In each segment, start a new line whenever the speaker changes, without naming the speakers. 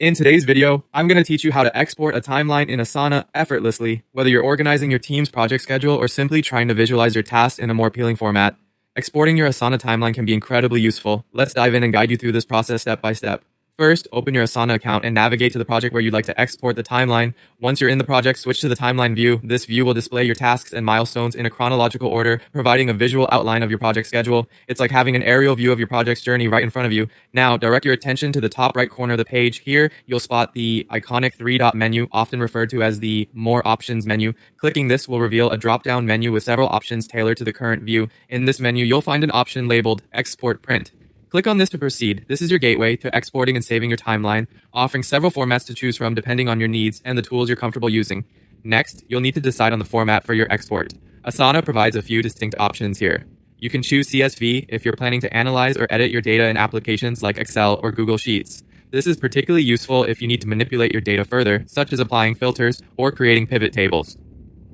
In today's video, I'm going to teach you how to export a timeline in Asana effortlessly, whether you're organizing your team's project schedule or simply trying to visualize your tasks in a more appealing format. Exporting your Asana timeline can be incredibly useful. Let's dive in and guide you through this process step by step. First, open your Asana account and navigate to the project where you'd like to export the timeline. Once you're in the project, switch to the timeline view. This view will display your tasks and milestones in a chronological order, providing a visual outline of your project schedule. It's like having an aerial view of your project's journey right in front of you. Now, direct your attention to the top right corner of the page. Here, you'll spot the iconic three-dot menu, often referred to as the More Options menu. Clicking this will reveal a drop-down menu with several options tailored to the current view. In this menu, you'll find an option labeled Export Print. Click on this to proceed. This is your gateway to exporting and saving your timeline, offering several formats to choose from depending on your needs and the tools you're comfortable using. Next, you'll need to decide on the format for your export. Asana provides a few distinct options here. You can choose CSV if you're planning to analyze or edit your data in applications like Excel or Google Sheets. This is particularly useful if you need to manipulate your data further, such as applying filters or creating pivot tables.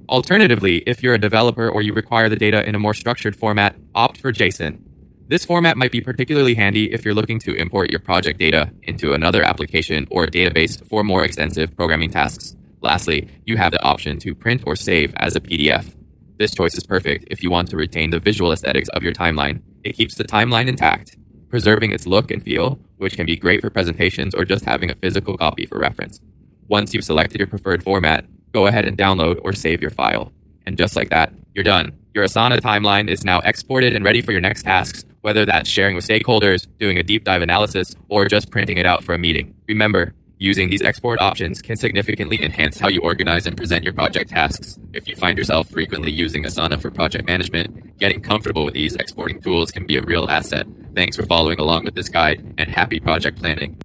Alternatively, if you're a developer or you require the data in a more structured format, opt for JSON. This format might be particularly handy if you're looking to import your project data into another application or database for more extensive programming tasks. Lastly, you have the option to print or save as a PDF. This choice is perfect if you want to retain the visual aesthetics of your timeline. It keeps the timeline intact, preserving its look and feel, which can be great for presentations or just having a physical copy for reference. Once you've selected your preferred format, go ahead and download or save your file. And just like that, you're done. Your Asana timeline is now exported and ready for your next tasks, whether that's sharing with stakeholders, doing a deep dive analysis, or just printing it out for a meeting. Remember, using these export options can significantly enhance how you organize and present your project tasks. If you find yourself frequently using Asana for project management, getting comfortable with these exporting tools can be a real asset. Thanks for following along with this guide, and happy project planning.